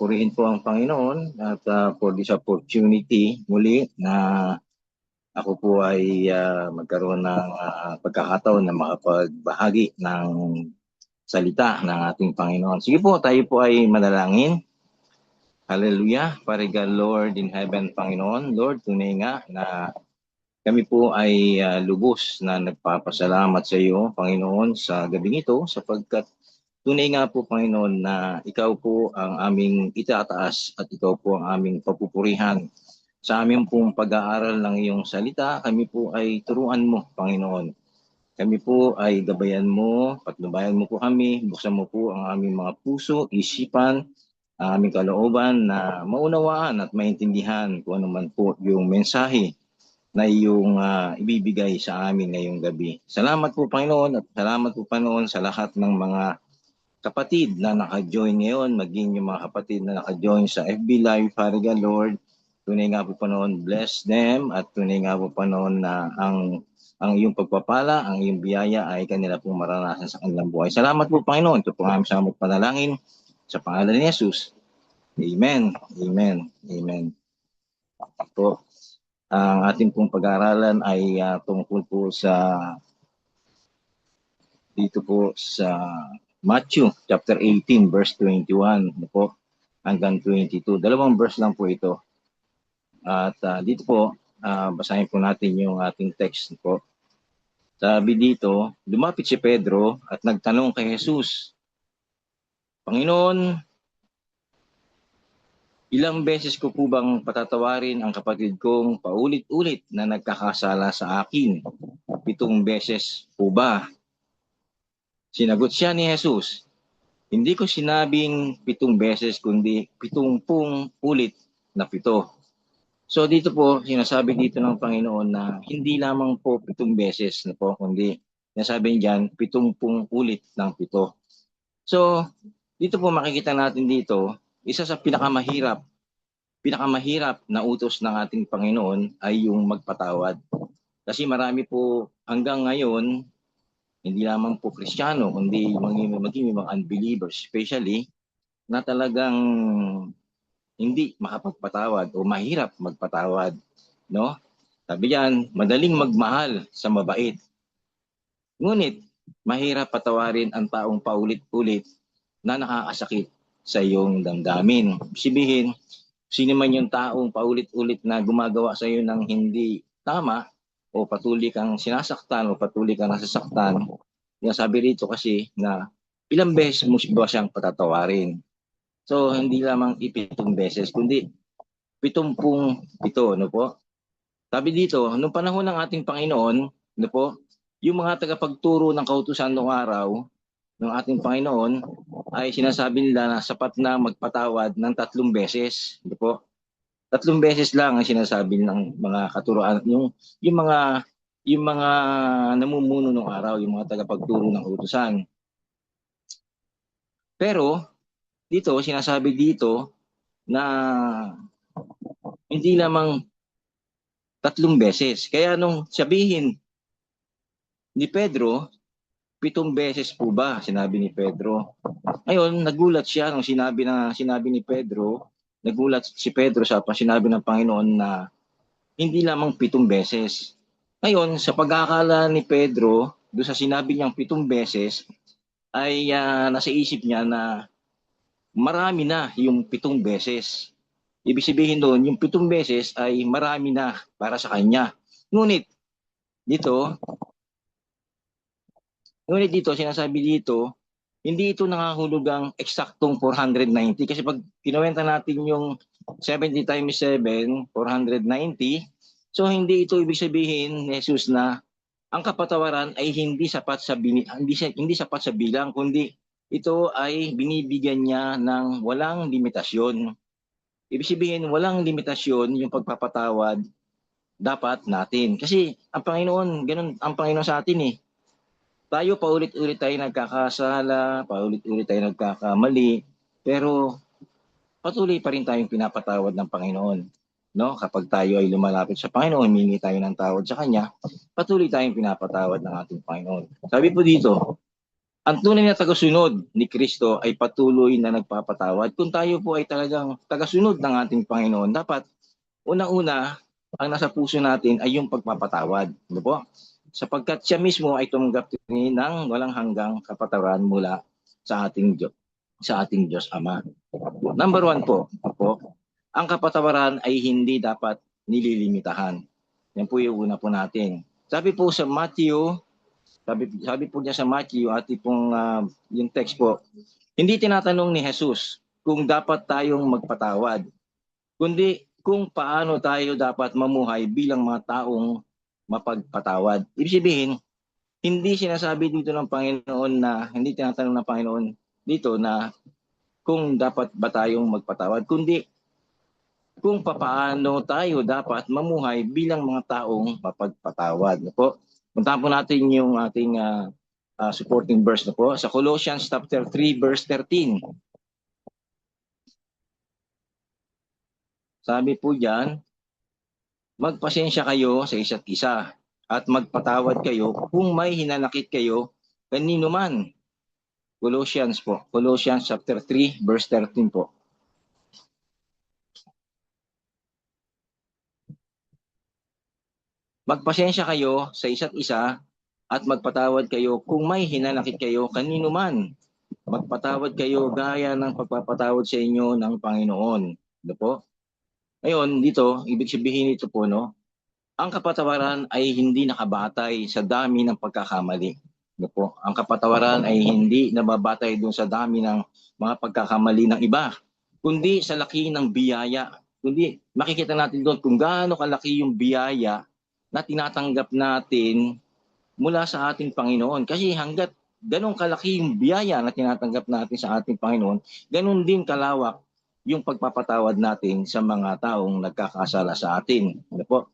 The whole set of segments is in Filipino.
purihin po ang Panginoon at for this opportunity muli na ako po ay magkaroon ng pagkakataon na makapagbahagi ng salita ng ating Panginoon. Sige po, tayo po ay manalangin. Hallelujah. Pare God, Lord in heaven, Panginoon. Lord, tunay nga na kami po ay lubos na nagpapasalamat sa iyo, Panginoon, sa gabing ito sapagkat tunay nga po, Panginoon, na ikaw po ang aming itataas at ikaw po ang aming papupurihan. Sa aming pong pag-aaral ng iyong salita, kami po ay turuan mo, Panginoon. Kami po ay gabayan mo, patnubayan mo po kami, buksan mo po ang aming mga puso, isipan, ang aming kalooban na maunawaan at maintindihan kung ano man po yung mensahe na iyong ibibigay sa amin ngayong gabi. Salamat po, Panginoon, at salamat po, Panginoon, sa lahat ng mga kapatid na naka-join ngayon, maging yung mga kapatid na naka-join sa FB Live, Father God, Lord. Tunay nga po pa noon, bless them at tunay nga po pa noon na ang iyong pagpapala, ang iyong biyaya ay kanila pong maranasan sa kanilang buhay. Salamat po, Panginoon. Ito po ang aming samot panalangin sa pangalan ni Jesus. Amen. Amen. Amen. Po, ang ating pong pag-aaralan ay tungkol po sa dito po sa Matthew chapter 18 verse 21 po hanggang 22. Dalawang verse lang po ito. At dito po, basahin po natin yung ating text po. Sabi dito, lumapit si Pedro at nagtanong kay Jesus, Panginoon, ilang beses ko po bang patatawarin ang kapatid kong paulit-ulit na nagkakasala sa akin? 7 beses po ba? Sinagot siya ni Jesus, hindi ko sinabing 7 beses kundi 70 ulit na 7. So dito po, sinasabi dito ng Panginoon na hindi lamang po 7 beses na po, kundi sinasabi diyan 70 ulit ng 7. So dito po makikita natin dito, isa sa pinakamahirap na utos ng ating Panginoon ay yung magpatawad. Kasi marami po hanggang ngayon, hindi lamang po Kristiyano, kundi maging mga unbelievers, especially na talagang hindi makapagpatawad o mahirap magpatawad, no? Sabi diyan, madaling magmahal sa mabait. Ngunit mahirap patawarin ang taong paulit-ulit na nakakasakit sa iyong damdamin. Sabihin, sino man yung taong paulit-ulit na gumagawa sa iyo ng hindi tama o patuloy kang sinasaktan o patuloy kang nasasaktan, sabi rito kasi na ilang beses mo ba siyang patatawarin. So, hindi lamang 7 beses, kundi 77, no po? Sabi dito, nung panahon ng ating Panginoon, no po, yung mga tagapagturo ng kautusan noong araw ng ating Panginoon ay sinasabi nila na sapat na magpatawad ng 3 beses, no po? 3 beses lang ang sinasabi ng mga katuruan, yung mga namumuno ng araw, yung mga tagapagturo ng kautusan. Pero dito, sinasabi dito na hindi lamang 3 beses. Kaya nung sabihin ni Pedro, 7 beses po ba? Sinabi ni Pedro. Ngayon, nagulat siya nung sinabi ni Pedro, nagulat si Pedro sa sinabi ng Panginoon na hindi lamang 7 beses. Ngayon, sa pag-aakala ni Pedro, doon sa sinabi niyang 7 beses, ay nasa isip niya na marami na yung 7 beses. Ibig sabihin doon, yung 7 beses ay marami na para sa kanya. Ngunit dito, sinasabi dito, hindi ito nakahulugang eksaktong 490. Kasi pag kinuwenta natin yung 70 times 7, 490, so hindi ito ibig sabihin ni Jesus na ang kapatawaran ay hindi sapat sa bilang, kundi ito ay binibigyan niya ng walang limitasyon. Ibig sabihin, walang limitasyon yung pagpapatawad dapat natin. Kasi ang Panginoon, ganun ang Panginoon sa atin eh. Tayo paulit-ulit tayo nagkakasala, paulit-ulit tayo nagkakamali, pero patuloy pa rin tayong pinapatawad ng Panginoon. No? Kapag tayo ay lumalapit sa Panginoon, humingi tayo ng tawad sa Kanya, patuloy tayong pinapatawad ng ating Panginoon. Sabi po dito, Ang tunay na tagasunod ni Kristo ay patuloy na nagpapatawad. Kung tayo po ay talagang tagasunod ng ating Panginoon, dapat unang-una, ang nasa puso natin ay yung pagpapatawad. Ano po? Sapagkat siya mismo ay tumanggap din ng walang hanggang kapatawaran mula sa ating Diyos, Ama. Number one po, ang kapatawaran ay hindi dapat nililimitahan. Yan po yung una po natin. Sabi po sa Matthew, sabi po niya sa Matthew, at yung text po, hindi tinatanong ni Jesus kung dapat tayong magpatawad, kundi kung paano tayo dapat mamuhay bilang mga taong mapagpatawad. Ibig sabihin, hindi sinasabi dito ng Panginoon na, hindi tinatanong ng Panginoon dito na kung dapat ba tayong magpatawad, kundi kung paano tayo dapat mamuhay bilang mga taong mapagpatawad. Po, puntahan po natin yung ating supporting verse na po sa Colossians chapter 3 verse 13. Sabi po diyan, magpasensya kayo sa isa't isa at magpatawad kayo kung may hinanakit kayo kanino man. Colossians chapter 3 verse 13 po. Magpasensya kayo sa isa't isa at magpatawad kayo kung may hinanakit kayo kanino man. Magpatawad kayo gaya ng pagpapatawad sa inyo ng Panginoon. Ano po? Ngayon, dito, ibig sabihin ito po, no? Ang kapatawaran ay hindi nakabatay sa dami ng pagkakamali. Ano po? Ang kapatawaran ay hindi nababatay dun sa dami ng mga pagkakamali ng iba, kundi sa laki ng biyaya. Kundi makikita natin doon kung gaano kalaki yung biyaya na tinatanggap natin mula sa ating Panginoon. Kasi hanggat ganun kalaki yung biyaya na tinatanggap natin sa ating Panginoon, ganun din kalawak yung pagpapatawad natin sa mga taong nagkakasala sa atin. Ano po?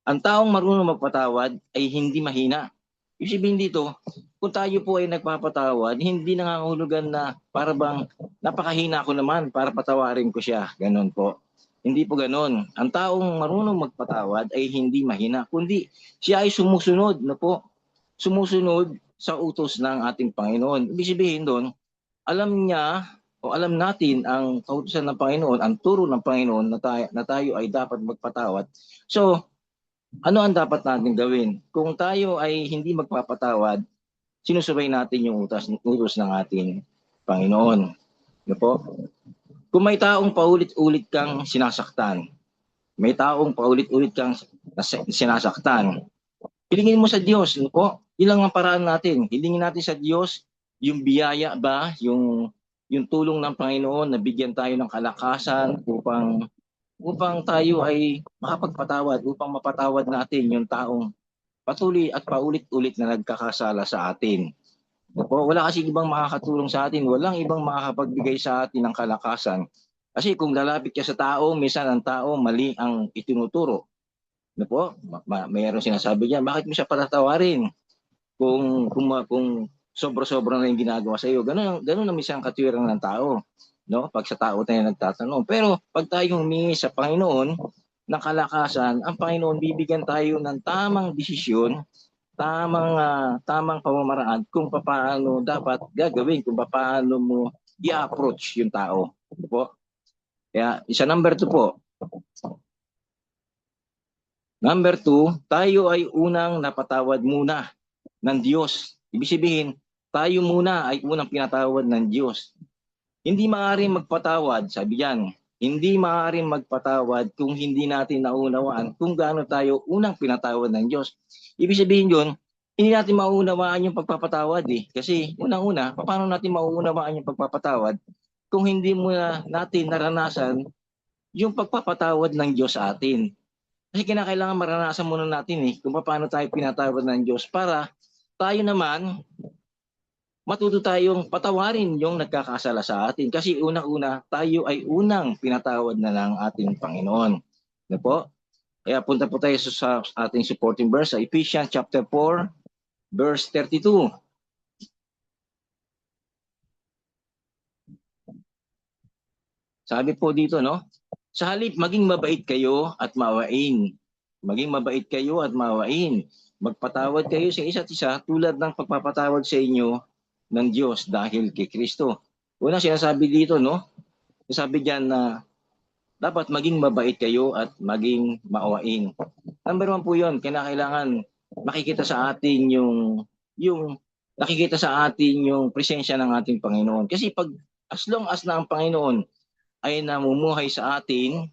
Ang taong marunong magpatawad ay hindi mahina. Ibig sabihin dito, kung tayo po ay nagpapatawad, hindi nangangahulugan na para bang napakahina ko naman para patawarin ko siya. Ganun po. Hindi po ganun. Ang taong marunong magpatawad ay hindi mahina, kundi siya ay sumusunod, no po? Sumusunod sa utos ng ating Panginoon. Ibig sabihin doon, alam niya o alam natin ang kautusan ng Panginoon, ang turo ng Panginoon na tayo ay dapat magpatawad. So, ano ang dapat natin gawin? Kung tayo ay hindi magpapatawad, sinusubay natin yung utos ng ating Panginoon. Ano po? Kung may taong paulit-ulit kang sinasaktan, may taong paulit-ulit kang sinasaktan, hilingin mo sa Diyos. Ano po? Ilang ang paraan natin. Hilingin natin sa Diyos yung biyaya ba, yung tulong ng Panginoon na bigyan tayo ng kalakasan upang tayo ay makapagpatawad, upang mapatawad natin yung taong patuloy at paulit-ulit na nagkakasala sa atin. Wala kasi ibang makakatulong sa atin, walang ibang makakapagbigay sa atin ng kalakasan. Kasi kung lalapit ka sa tao, minsan ang tao mali ang itinuturo. Mayroong sinasabi diyan, bakit mo siya patatawarin? Kung sobra-sobra na yung ginagawa sa iyo, ganun na minsan katwiran ng tao, no? Pag sa tao tayo nagtatanong. Pero pag tayo humingi sa Panginoon ng kalakasan, ang Panginoon bibigyan tayo ng tamang desisyon, tamang pamamaraan kung paano dapat gagawin, kung paano mo i-approach yung tao. Po. Kaya isa number 2 po. Number 2, tayo ay unang napatawad muna ng Diyos. Ibig sabihin, tayo muna ay unang pinatawad ng Diyos. Hindi maaaring magpatawad, sabi diyan, hindi maaaring magpatawad kung hindi natin naunawaan kung gaano tayo unang pinatawad ng Diyos. Ibig sabihin yun, hindi natin maunawaan yung pagpapatawad Kasi unang-una, paano natin maunawaan yung pagpapatawad kung hindi muna natin naranasan yung pagpapatawad ng Diyos sa atin. Kasi kinakailangan maranasan muna natin kung paano tayo pinatawad ng Diyos para tayo naman matuto tayong patawarin yung nagkakasala sa atin. Kasi unang-una, tayo ay unang pinatawad na ng ating Panginoon. Ano po? Kaya punta po tayo sa ating supporting verse sa Ephesians chapter 4, verse 32. Sabi po dito, no? Sa halip, maging mabait kayo at maawain. Maging mabait kayo at maawain. Magpatawad kayo sa isa't isa tulad ng pagpapatawad sa inyo ng Diyos dahil kay Kristo. Una sinasabi dito, no? Sinasabi diyan na dapat maging mabait kayo at maging maawain. Number one po yun, kailangan makikita sa atin yung nakikita sa atin yung presensya ng ating Panginoon. Kasi pag as long as na ang Panginoon ay namumuhay sa atin,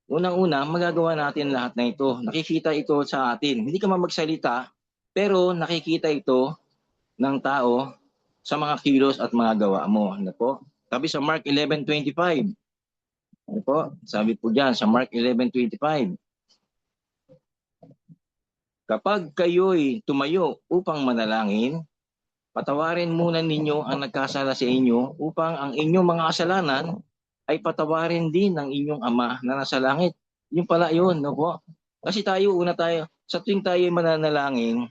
unang-una, magagawa natin lahat na ito. Nakikita ito sa atin. Hindi ka man magsalita, pero nakikita ito ng tao sa mga kilos at mga gawa mo. Ano po? Sabi sa Mark 11:25. Ano po? Sabi po diyan sa Mark 11:25. Kapag kayo'y tumayo upang manalangin, patawarin muna ninyo ang nagkasala sa inyo upang ang inyong mga kasalanan ay patawarin din ng inyong Ama na nasa langit. Yung pala yun, no po? Kasi sa tuwing tayo mananalangin,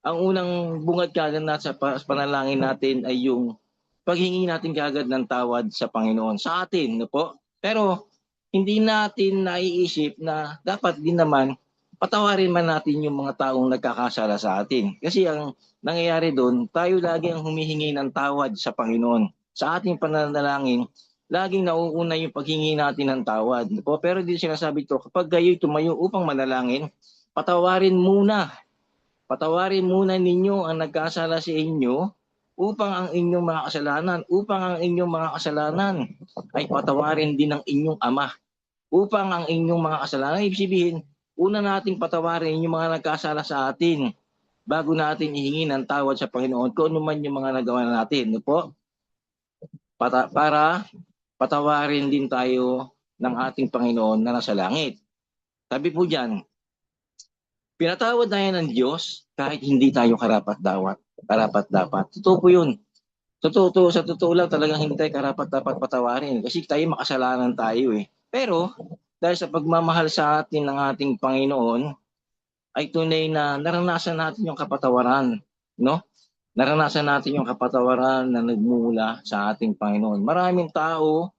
ang unang bungad kagad sa panalangin natin ay yung paghingi natin kagad ng tawad sa Panginoon, sa atin, no po? Pero hindi natin naiisip na dapat din naman patawarin man natin yung mga taong nagkakasala sa atin. Kasi ang nangyayari doon, tayo lagi ang humihingi ng tawad sa Panginoon. Sa ating pananalangin, laging nauuna yung paghingi natin ng tawad. Pero dito sinasabi ito, kapag kayo'y tumayo upang manalangin, patawarin muna. Patawarin muna ninyo ang nagkasala sa inyo upang ang inyong mga kasalanan ay patawarin din ng inyong Ama. Upang ang inyong mga kasalanan, ibig sabihin, una nating patawarin yung mga nagkasala sa atin bago natin ihingi ng tawad sa Panginoon kung ano man yung mga nagawa natin. No po? Para patawarin din tayo ng ating Panginoon na nasa langit. Sabi po diyan, pinatawad tayo ng Diyos kahit hindi tayo karapat-dapat. Totoo po yun. Sa totoo lang talagang hindi tayo karapat-dapat patawarin kasi tayo makasalanan tayo eh. Pero dahil sa pagmamahal sa atin ng ating Panginoon, ay tunay na naranasan natin yung kapatawaran, no? Naranasan natin yung kapatawaran na nagmumula sa ating Panginoon. Maraming tao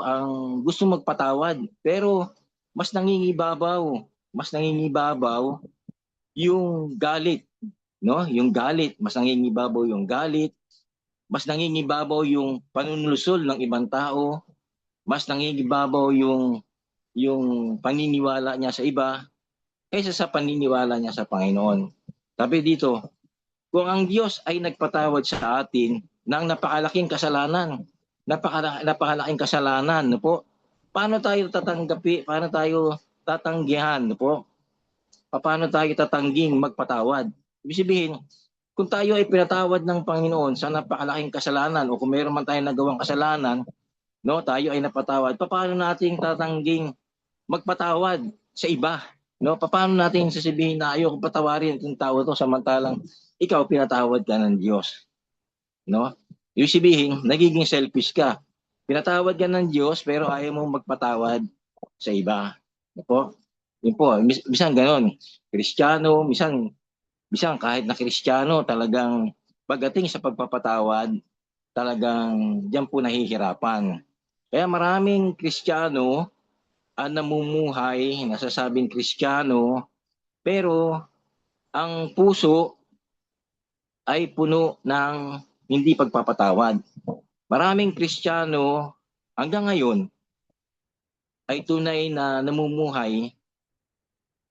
ang gusto magpatawad, pero mas nangingibabaw yung galit, no? Yung galit, mas nangingibabaw yung galit, mas nangingibabaw yung panunulusol ng ibang tao, mas nangingibabaw yung paniniwala niya sa iba kaysa sa paniniwala niya sa Panginoon. Sabi dito, kung ang Diyos ay nagpatawad sa atin ng napakalaking kasalanan, no po, paano tayo tatanggihan, no po? Paano tayo tatangging magpatawad? Ibig sabihin, kung tayo ay pinatawad ng Panginoon sa napakalaking kasalanan o kung mayroon man tayong nagawang kasalanan, no, tayo ay napatawad, paano nating tatangging magpatawad sa iba? No, paano natin sasabihin na ayoko patawarin itong tao to samantalang ikaw pinatawad ka ng Diyos? No? Ibig sabihin, nagiging selfish ka. Pinatawad ka ng Diyos pero ayaw mong magpatawad sa iba. No po? Yun po, minsan gano'n. Kristiyano, minsan kahit na Kristiyano, talagang pagdating sa pagpapatawad, talagang diyan po nahihirapan. Kaya maraming Kristiyano ang namumuhay, nasasabing Kristiyano, pero ang puso ay puno ng hindi pagpapatawad. Maraming Kristiyano hanggang ngayon ay tunay na namumuhay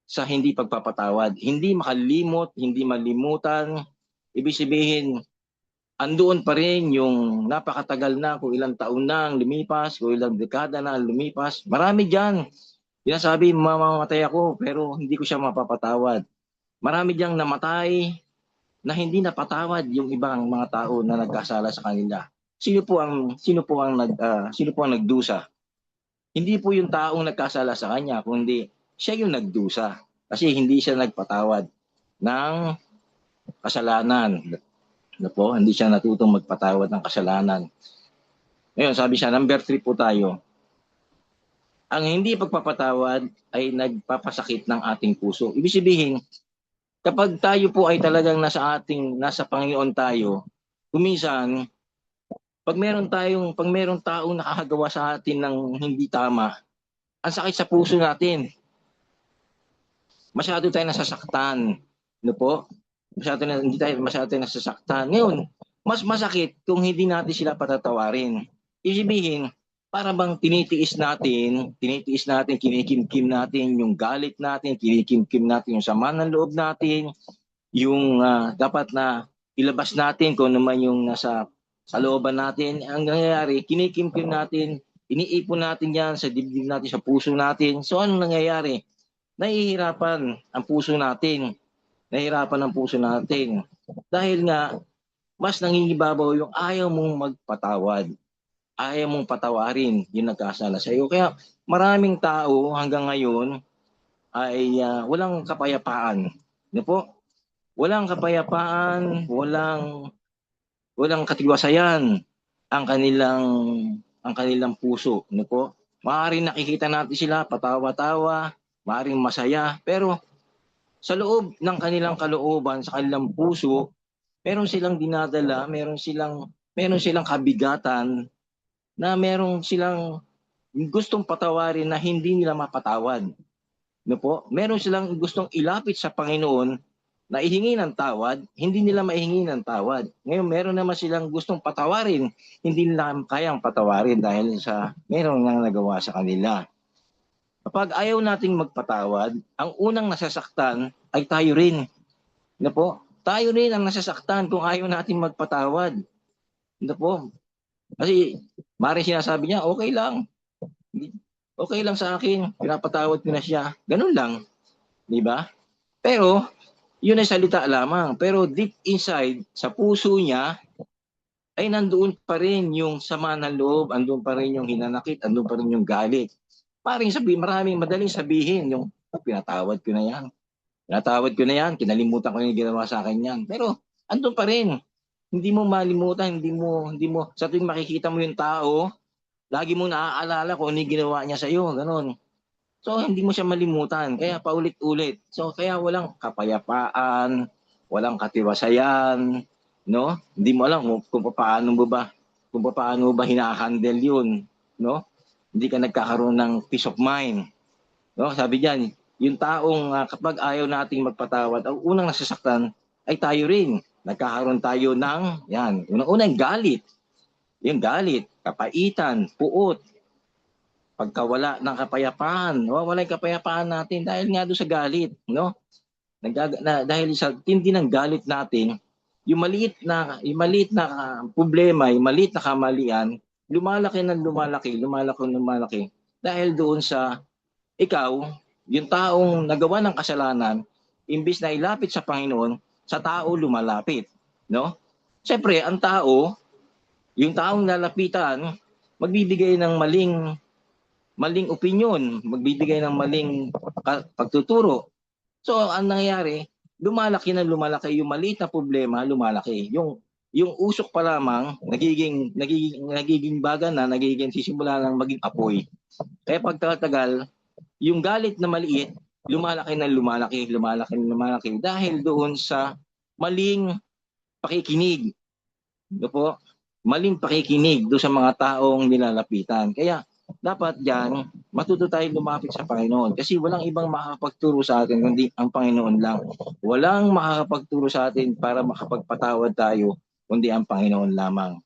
sa hindi pagpapatawad. Hindi makalimot, hindi malimutan. Ibig sabihin, andoon pa rin yung napakatagal na, kung ilang taon na ang lumipas, kung ilang dekada na ang lumipas. Marami dyan. Sinasabi, mamamatay ako, pero hindi ko siya mapapatawad. Marami diyang namatay na hindi napatawad yung ibang mga tao na nagkasala sa kanila. Sino po ang nagdusa? Hindi po yung taong nagkasala sa kanya, kundi siya yung nagdusa. Kasi hindi siya nagpatawad ng kasalanan. Hindi siya natutong magpatawad ng kasalanan. Ngayon, sabi siya, number 3 po tayo. Ang hindi pagpapatawad ay nagpapasakit ng ating puso. Ibig sabihin, kapag tayo po ay talagang nasa Panginoon tayo, kuminsan, pag meron taong nakakagawa sa atin ng hindi tama, ang sakit sa puso natin. Masyado tayo nasasaktan. No po? hindi tayo masyado nasasaktan. Ngayon, mas masakit kung hindi natin sila patatawarin. Ibig para bang tinitiis natin, kinikimkim natin yung galit natin, kinikimkim natin yung sama ng loob natin, yung dapat na ilabas natin kung ano man yung nasa sa looban natin. Ang nangyayari, kinikimkim natin, iniipon natin yan sa dibdib natin, sa puso natin. So anong nangyayari? Nahihirapan ang puso natin. Nahihirapan ang puso natin. Dahil nga, mas nangingibabaw yung ayaw mong magpatawad. Ayaw mong patawarin yung nagkasala sa iyo. Kaya maraming tao hanggang ngayon ay walang kapayapaan. Ano po? Walang kapayapaan, walang katiwasayan ang kanilang puso, ano po? Maaaring nakikita natin sila patawa-tawa, maaaring masaya, pero sa loob ng kanilang kalooban, sa kanilang puso, meron silang dinadala, meron silang kabigatan na meron silang gustong patawarin na hindi nila mapatawad. No po? Meron silang gustong ilapit sa Panginoon na ihingi ng tawad, hindi nila maihingi ng tawad. Ngayon, meron naman silang gustong patawarin, hindi nila kayang patawarin dahil sa meron nang nagawa sa kanila. Kapag ayaw nating magpatawad, ang unang nasasaktan ay tayo rin. Ano po? Tayo rin ang nasasaktan kung ayaw nating magpatawad. Ano po? Kasi maaaring sinasabi niya, okay lang. Okay lang sa akin, pinapatawad ko na siya. Ganun lang. Di ba? Pero, yun ay salita lamang. Pero deep inside, sa puso niya, ay nandoon pa rin yung sama ng loob, andun pa rin yung hinanakit, andun pa rin yung galit. Madaling sabihin yung, pinatawad ko na yan. Pinatawad ko na yan, kinalimutan ko yung ginawa sa akin yan. Pero, andun pa rin. Hindi mo malimutan, hindi mo, sa tuwing makikita mo yung tao, lagi mo naaalala kung ano yung ginawa niya sa iyo, ganun. So, hindi mo siya malimutan. Kaya paulit-ulit. So, kaya walang kapayapaan, walang katiwasayan, no? Hindi mo alam kung paano ba hinahandle yun, no? Hindi ka nagkakaroon ng peace of mind. No? Sabi diyan, yung taong kapag ayaw nating magpatawad, ang unang nasasaktan ay tayo rin. Nagkakaroon tayo ng, yan, unang galit. Yung galit, kapaitan, puot, pagkawala ng kapayapaan. Wala yung kapayapaan natin dahil nga doon sa galit, no? Dahil sa tindi ng galit natin, yung maliit na problema, yung maliit na kamalian, lumalaki ng lumalaki dahil doon sa ikaw, yung taong nagawa ng kasalanan, imbis na ilapit sa Panginoon, sa tao lumalapit, no? Siyempre, yung taong lalapitan, magbibigay ng maling opinion, magbibigay ng maling pagtuturo. So, ang nangyayari, lumalaki yung maliit na problema, lumalaki. Yung usok pa lamang, nagiging baga na, sisimula ng maging apoy. Kaya pagtatagal, yung galit na maliit, lumalaki dahil doon sa maling pakikinig. Po? Maling pakikinig doon sa mga taong nilalapitan. Kaya, dapat diyan matuto tayong lumapit sa Panginoon kasi walang ibang makakapagturo sa atin kundi ang Panginoon lang. Walang makakapagturo sa atin para makapagpatawad tayo kundi ang Panginoon lamang.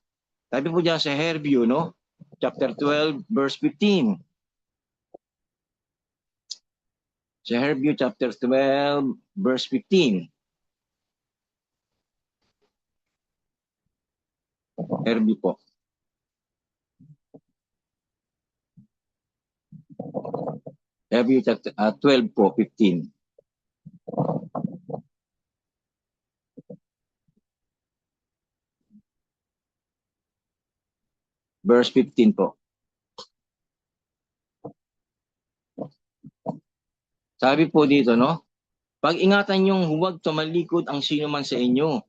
Sabi po diyan sa Herbio, no? Chapter 12, verse 15. Sa Herbio chapter 12, verse 15. Herbio po. Herbio chapter 12 po, 15. Verse 15 po. Sabi po dito, no? Pag-ingatan niyong huwag tumalikod ang sino man sa inyo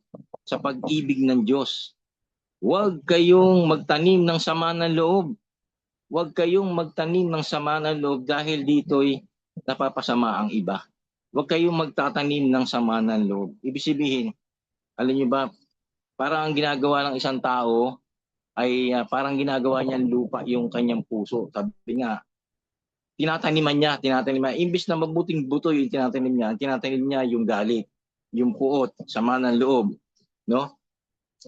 sa pag-ibig ng Diyos. Huwag kayong magtanim ng sama ng loob. Huwag kayong magtanim ng sama ng loob dahil dito'y napapasama ang iba. Huwag kayong magtatanim ng sama ng loob. Ibig sabihin, alam niyo ba, parang ang ginagawa ng isang tao ay parang ginagawa niyang lupa yung kanyang puso. Sabi nga, tinataniman niya. Imbis na mabuting buto yung tinatanim niya yung galit. yung puot, sama ng loob, no?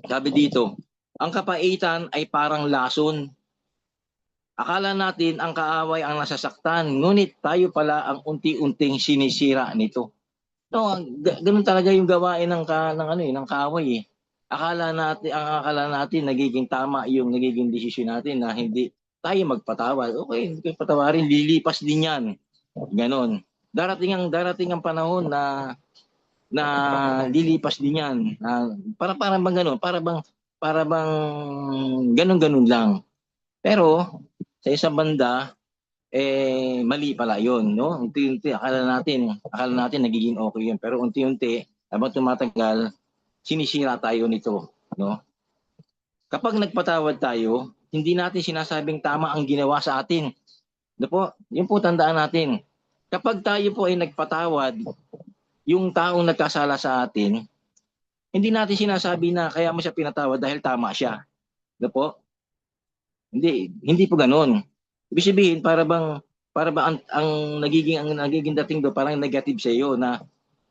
Sabi dito, ang kapaitan ay parang lason. Akala natin ang kaaway ang nasasaktan, ngunit tayo pala ang unti-unting sinisira nito. No, ganun talaga yung gawain ng kaaway eh. Akala natin nagiging tama yung nagiging desisyon natin na hindi tayo magpatawad. Okay, patawarin, lilipas din 'yan. Ganon. Darating ang panahon na lilipas din 'yan. Para bang ganon, para bang ganon-ganon lang. Pero sa isang banda mali pala 'yon, no? Unti-unti akala natin nagiging okay 'yun, pero unti-unti habang tumatagal sinisira tayo nito, no? Kapag nagpatawad tayo, hindi natin sinasabing tama ang ginawa sa atin. Ano po? 'Yun po tandaan natin. Kapag tayo po ay nagpatawad, yung taong nagkasala sa atin, hindi natin sinasabi na kaya mo siya pinatawad dahil tama siya. Ano po? Hindi po ganoon. Ibig sabihin para ba ang nagiging dating do parang negative sa iyo na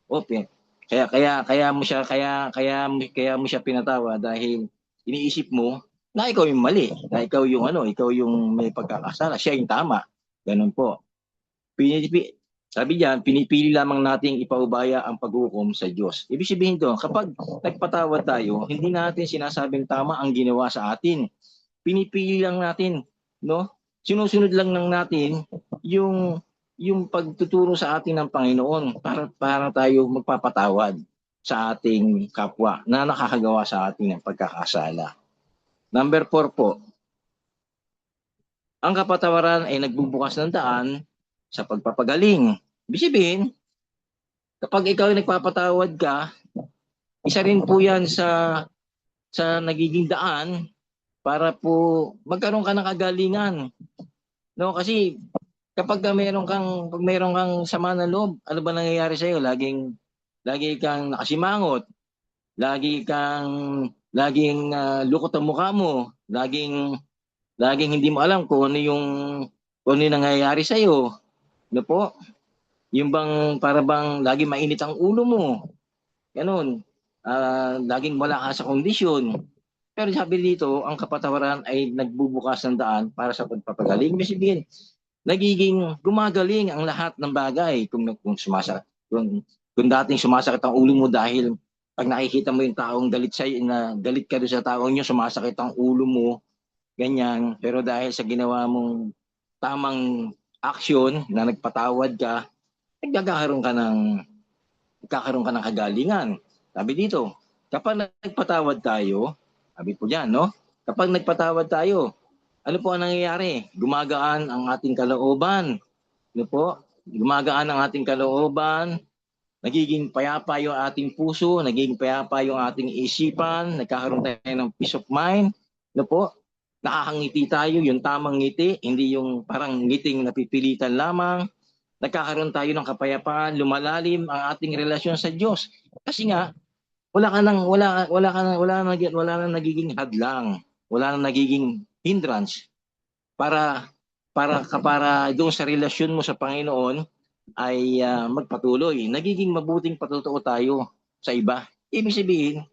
okay. Kaya mo siya pinatawa dahil iniisip mo na ikaw yung mali, na ikaw yung may pagkakasala, siya yung tama. Ganun po. Sabi diyan, pinipili lamang nating ipaubaya ang paghukom sa Diyos. Ibig sabihin doon, kapag nagpatawad tayo, hindi natin sinasabing tama ang ginawa sa atin. Pinipili lang natin, no? Sinusunod lang natin yung pagtuturo sa atin ng Panginoon para tayo magpapatawad sa ating kapwa na nakakagawa sa atin ng pagkakasala. Number 4 po, ang kapatawaran ay nagbubukas ng daan sa pagpapagaling. Ibig sabihin, kapag ikaw ay nagpapatawad ka, isa rin po yan sa nagiging daan para po magkaroon ka ng kagalingan. No, kasi pag meron kang sama ng loob, ano ba nangyayari sa iyo? Lagi kang nakasimangot, laging lukot ang mukha mo, laging hindi mo alam kung ano yung nangyayari sa iyo. Ano po? Yung bang para bang lagi mainit ang ulo mo. Ganun. Laging wala ka sa kondisyon. Pero sabi dito, ang kapatawaran ay nagbubukas ng daan para sa pagpapagaling. Ibig sabihin, nagiging gumagaling ang lahat ng bagay kung dating sumasakit ang ulo mo dahil pag nakikita mo yung taong galit na galit ka doon sa taong yun, sumasakit ang ulo mo, ganyan. Pero dahil sa ginawa mong tamang aksyon na nagpatawad ka, nagkakaroon ka ng kagalingan. Sabi dito, kapag nagpatawad tayo, sabi po diyan, no? Kapag nagpatawad tayo, ano po ang nangyayari? Gumagaan ang ating kalooban. Ano po? Gumagaan ang ating kalooban, nagiging payapa yung ating puso, nagiging payapa yung ating isipan, nagkakaroon tayo ng peace of mind. Ano po? Nakakangiti tayo, yung tamang ngiti, hindi yung parang ngiting napipilitan lamang. Nagkakaroon tayo ng kapayapaan, lumalalim ang ating relasyon sa Diyos. Kasi nga, wala nang nagiging hadlang, wala nang nagiging hindrance para doon sa relasyon mo sa Panginoon ay magpatuloy. Nagiging mabuting patutuo tayo sa iba. Ibig sabihin,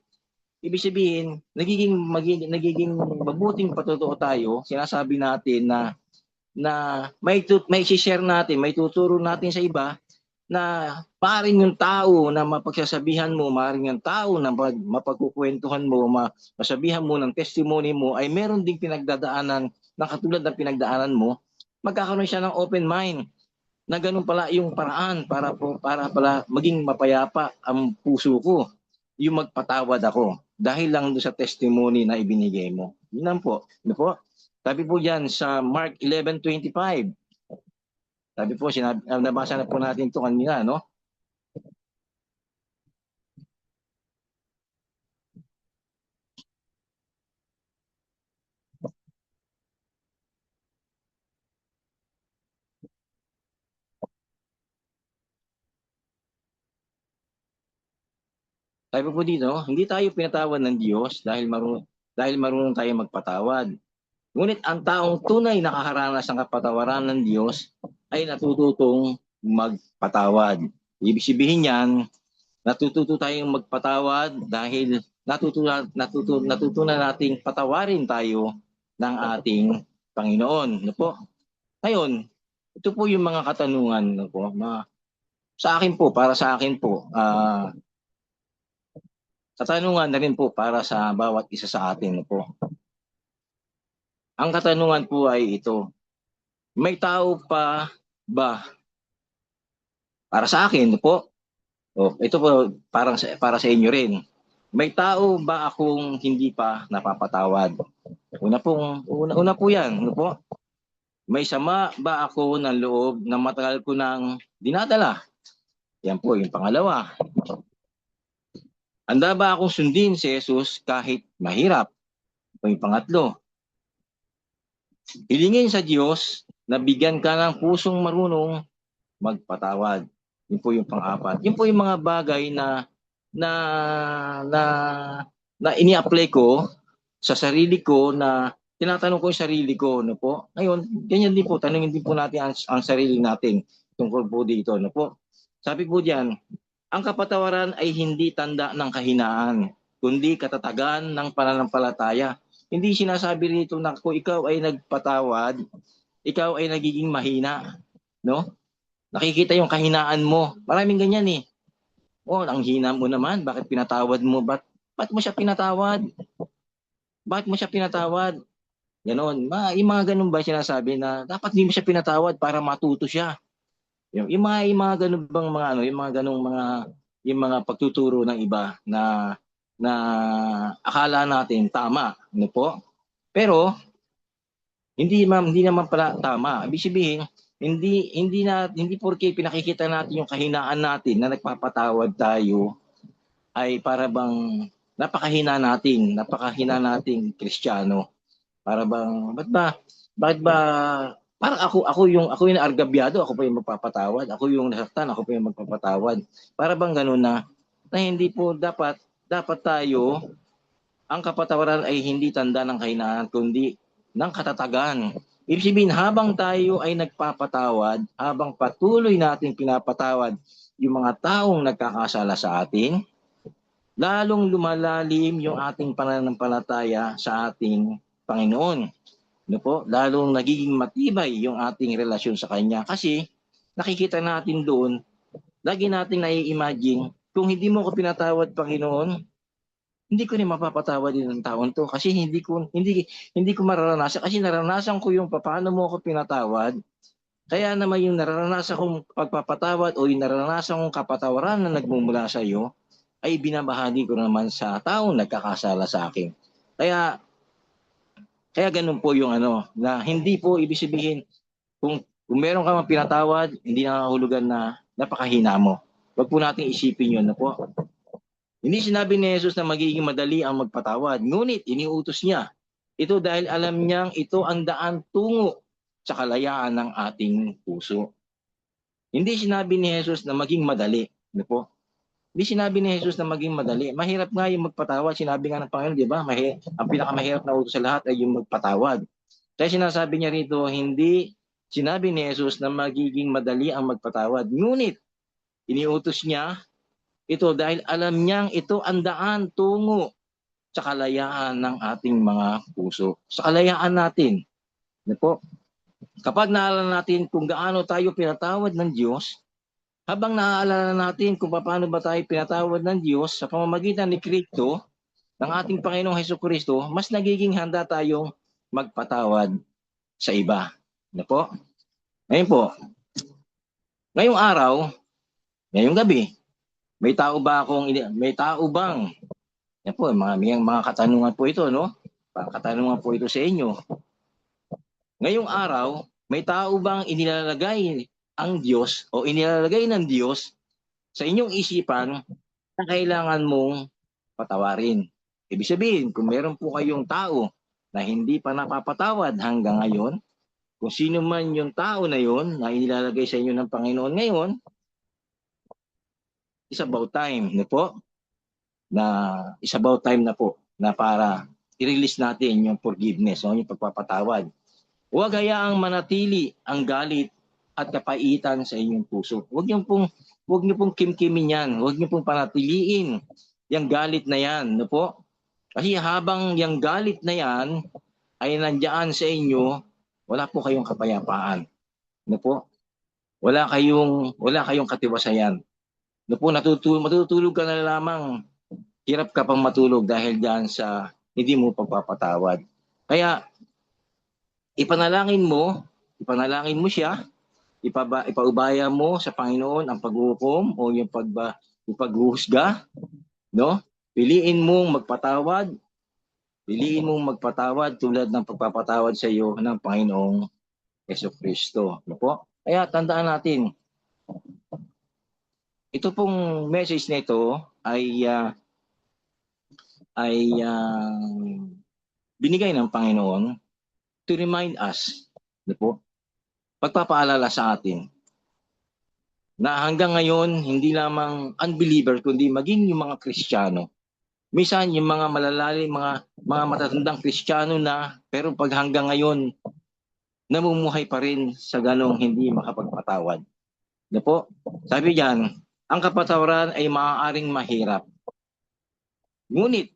nagiging mabuting patutuo tayo. Sinasabi natin na may share natin, may tuturo natin sa iba na maaaring yung tao na mapagsasabihan mo, maaaring yung tao na mapagkukwentuhan mo, masabihan mo ng testimony mo ay meron ding pinagdadaanan na katulad ng pinagdaanan mo, magkakaroon siya ng open mind na ganun pala yung paraan para pala maging mapayapa ang puso ko, yung magpatawad ako dahil lang doon sa testimony na ibinigay mo. Yun lang po. Ano po? Sabi po diyan sa Mark 11:25. Sabi po, nabasa na po natin ito kanina, no? Sabi po dito, hindi tayo pinatawad ng Diyos dahil marunong tayo magpatawad. Ngunit ang taong tunay nakakaranas ng kapatawaran ng Diyos ay natututong magpatawad. Ibig sabihin niyan, Natututo tayong magpatawad dahil natutunan nating patawarin tayo ng ating Panginoon. No po? Ngayon, ito po yung mga katanungan, no po, sa akin po, para sa akin po, katanungan na rin po para sa bawat isa sa atin, no po. Ang katanungan po ay ito, may tao pa ba para sa akin, no po? O, ito po para sa inyo rin. May tao ba akong hindi pa napapatawad? Una po 'yan, no po? May sama ba ako ng loob na matagal ko nang dinadala? Yan po yung pangalawa. Handa ba akong sundin si Jesus kahit mahirap? Ito yung pangatlo. Hilingin sa Diyos na bigyan ka ng pusong marunong magpatawad. Yun po yung pang-apat. Yun po yung mga bagay na na na ini-apply ko sa sarili ko, na tinatanong ko yung sarili ko, no po. Ngayon, ganyan din po, tanungin din po natin ang sarili natin tungkol po dito, no po. Sabi po diyan, ang kapatawaran ay hindi tanda ng kahinaan, kundi katatagan ng pananampalataya. Hindi sinasabi rito na kung ikaw ay nagpatawad, ikaw ay nagiging mahina, no? Nakikita yung kahinaan mo. Maraming ganyan eh. Oh, ang hina mo naman, bakit pinatawad mo? Ba't mo siya pinatawad? Bakit mo siya pinatawad? Ganon. Yung mga ganun ba sinasabi na dapat hindi mo siya pinatawad para matuto siya. Yung mga ganun bang mga ano, yung mga pagtuturo ng iba na akala natin tama, no po? Pero hindi naman pala tama. Ibig sabihin, hindi porke pinakikita natin yung kahinaan natin na nagpapatawad tayo ay para bang napakahina nating Kristiyano. Para bang bakit ba parang ako yung argabyado, ako pa yung magpapatawad, ako yung nasaktan, ako pa yung magpapatawad. Para bang gano'n na hindi po dapat tayo, ang kapatawaran ay hindi tanda ng kahinaan kundi ng katatagan. Ibig sabihin, habang tayo ay nagpapatawad, habang patuloy nating pinapatawad yung mga taong nagkakasala sa atin, lalong lumalalim yung ating pananampalataya sa ating Panginoon. No po? Lalong nagiging matibay yung ating relasyon sa Kanya. Kasi nakikita natin doon, lagi natin nai-imagine, kung hindi mo ko pinatawad, Panginoon, hindi ko rin mapapatawad din ng taon to, kasi hindi ko mararanasan, kasi naranasan ko yung paano mo ako pinatawad. Kaya naman yung nararanasan kong pagpapatawad o yung nararanasan kong kapatawaran na nagmumula sa iyo ay binabahagi ko naman sa taong nagkakasala sa akin. Kaya ganun po yung na hindi po ibig sabihin kung meron ka mang pinatawad, hindi nangangahulugan na napakahina mo. Huwag po nating isipin yun na po. Hindi sinabi ni Jesus na magiging madali ang magpatawad. Ngunit iniutos niya ito dahil alam niyang ito ang daan tungo sa kalayaan ng ating puso. Hindi sinabi ni Jesus na maging madali. Ano po? Hindi sinabi ni Jesus na maging madali. Mahirap nga yung magpatawad. Sinabi nga ng Panginoon, di ba? Ang pinakamahirap na utos sa lahat ay yung magpatawad. Kaya sinasabi niya rito, hindi sinabi ni Jesus na magiging madali ang magpatawad. Ngunit, iniutos niya ito dahil alam niyang ito ang daan tungo sa kalayaan ng ating mga puso. Sa kalayaan natin. Ano po? Kapag naalala natin kung gaano tayo pinatawad ng Diyos, habang naaalala natin kung paano ba tayo pinatawad ng Diyos sa pamamagitan ni Kristo, ng ating Panginoong Hesukristo, mas nagiging handa tayong magpatawad sa iba. Ano po? Ngayon po, ngayong araw, ngayong gabi, may tao bang, yan po, mga katanungan po ito, no? Katanungan po ito sa inyo. Ngayong araw, may tao bang inilalagay ang Diyos o inilalagay ng Diyos sa inyong isipan na kailangan mong patawarin? Ibig sabihin, kung meron po kayong tao na hindi pa napapatawad hanggang ngayon, kung sino man yung tao na yun na inilalagay sa inyo ng Panginoon ngayon, it's about time na po, it's about time na po na para i-release natin yung forgiveness, yung pagpapatawad. Huwag hayaang manatili ang galit at kapaitan sa inyong puso. Huwag yung pong huwag niyo pong kimkimin yan. Huwag niyo pong panatiliin yung galit na yan. No po? Kasi habang yung galit na yan ay nandiyan sa inyo, wala po kayong kapayapaan. No po? Wala kayong katiwasayan. No po, matutulog ka na lamang. Hirap ka pang matulog dahil diyan sa hindi mo pagpapatawad. Kaya ipanalangin mo siya, ipaubaya mo sa Panginoon ang paghuhukom o yung paghuhusga, no? Piliin mong magpatawad tulad ng pagpapatawad sa iyo ng Panginoong Jesucristo, no po? Kaya tandaan natin, ito pong message nito ay binigay ng Panginoon to remind us, no po? Pagpapaalala sa atin na hanggang ngayon hindi lamang unbeliever kundi maging yung mga Kristiyano. Minsan yung mga malalalim, mga matatandang Kristiyano na pero pag hanggang ngayon namumuhay pa rin sa ganong hindi makapagpatawad. No po? Sabi diyan, ang kapatawaran ay maaaring mahirap. Ngunit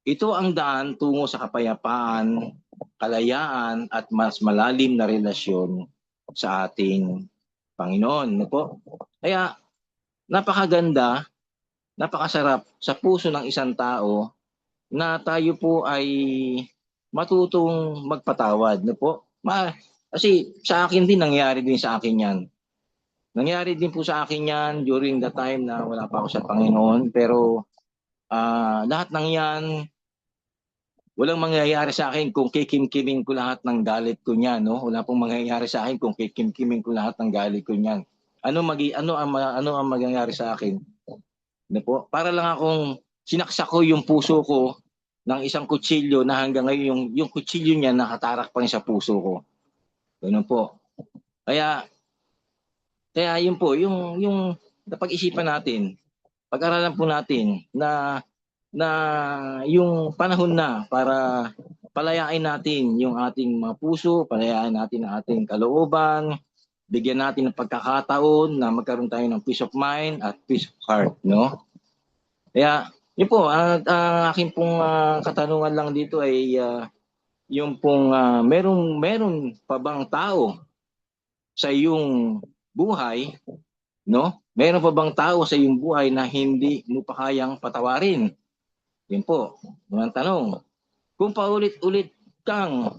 ito ang daan tungo sa kapayapaan, kalayaan at mas malalim na relasyon sa ating Panginoon. No po? Kaya napakaganda, napakasarap sa puso ng isang tao na tayo po ay matutong magpatawad. No po? Kasi sa akin din, nangyari din sa akin yan. Nangyari din po sa akin yan during the time na wala pa ako sa Panginoon. Pero lahat ng yan, walang mangyayari sa akin kung kikimkiming ko lahat ng galit ko niyan, no? Wala pong mangyayari sa akin kung kikimkiming ko lahat ng galit ko niyan. Ano ang mangyayari sa akin? No po? Para lang akong sinaksak ko yung puso ko ng isang kutsilyo na hanggang ngayon yung kutsilyo niya nakatarak pa rin sa puso ko. Ganun po. Kaya yun po, yung napag-isipan natin, pag-aralan po natin na yung panahon na para palayain natin yung ating mga puso, palayain natin ang ating kalooban, bigyan natin ng pagkakataon na magkaroon tayo ng peace of mind at peace of heart, no? Kaya, yun po, ang aking pong katanungan lang dito ay yung pong meron pa bang tao sa iyong buhay, no? Meron pa bang tao sa iyong buhay na hindi mo pa kayang patawarin? Yun po, ang tanong. Kung paulit-ulit kang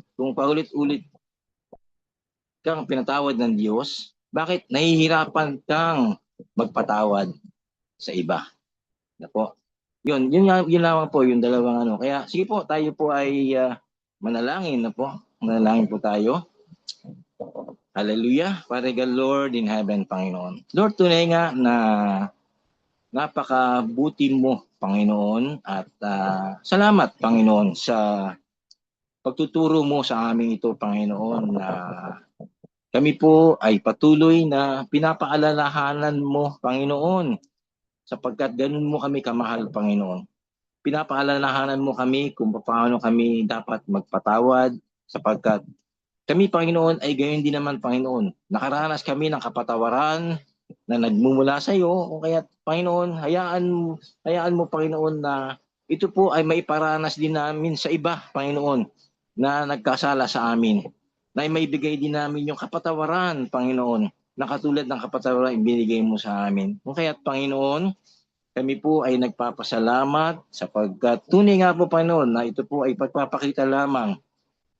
pinatawad ng Diyos, bakit nahihirapan kang magpatawad sa iba? Na po. Yun lamang po yung dalawang ano. Kaya sige po, tayo po ay manalangin na po. Manalangin po tayo. Hallelujah. Father God, Lord in heaven, Panginoon. Lord, tunay nga na napakabuti mo, Panginoon, at salamat, Panginoon, sa pagtuturo mo sa amin ito, Panginoon, na kami po ay patuloy na pinapaalalahanan mo, Panginoon, sapagkat ganun mo kami kamahal, Panginoon. Pinapaalalahanan mo kami kung paano kami dapat magpatawad, sapagkat kami, Panginoon, ay gayon din naman, Panginoon. Nakaranas kami ng kapatawaran na nagmumula sa iyo, o kaya, Panginoon, hayaan mo, Panginoon, na ito po ay maiparanas din namin sa iba, Panginoon, na nagkasala sa amin, na may bigay din namin yung kapatawaran, Panginoon, na katulad ng kapatawaran ibinigay mo sa amin. Kung kaya't, Panginoon, kami po ay nagpapasalamat sapagkat tunay nga po, Panginoon, na ito po ay pagpapakita lamang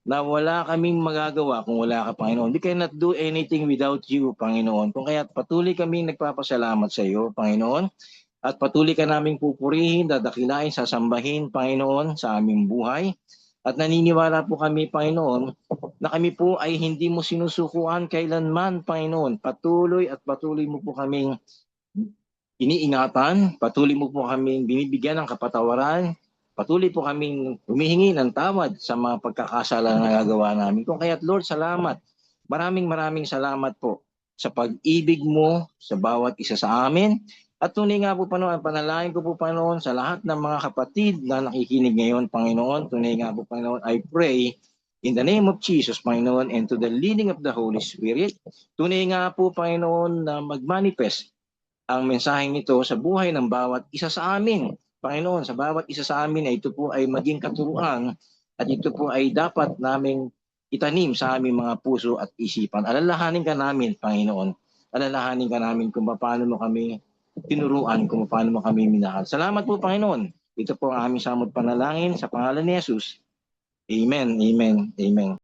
na wala kaming magagawa kung wala ka, Panginoon. We cannot do anything without you, Panginoon. Kung kaya patuloy kaming nagpapasalamat sa iyo, Panginoon, at patuloy ka naming pupurihin, dadakilain, sasambahin, Panginoon, sa aming buhay. At naniniwala po kami, Panginoon, na kami po ay hindi mo sinusukuan kailanman, Panginoon. Patuloy mo po kaming iniingatan, patuloy mo po kaming binibigyan ng kapatawaran, patuloy po kaming humihingi ng tawad sa mga pagkakasala na nagagawa namin. Kung kaya't Lord, salamat. Maraming salamat po sa pag-ibig mo sa bawat isa sa amin. At tunay nga po, Panginoon, panalangin ko po, Panginoon, sa lahat ng mga kapatid na nakikinig ngayon, Panginoon. Tunay nga po, Panginoon, I pray in the name of Jesus, Panginoon, and to the leading of the Holy Spirit. Tunay nga po, Panginoon, na mag-manifest ang mensaheng ito sa buhay ng bawat isa sa amin. Panginoon, sa bawat isa sa amin ay ito po ay maging katuruan at ito po ay dapat naming itanim sa aming mga puso at isipan. Alalahanin ka namin, Panginoon. Alalahanin ka namin kung paano mo kami tinuruan, kung paano mo kami minahal. Salamat po, Panginoon. Ito po ang aming samot panalangin sa pangalan ni Jesus. Amen, amen, amen.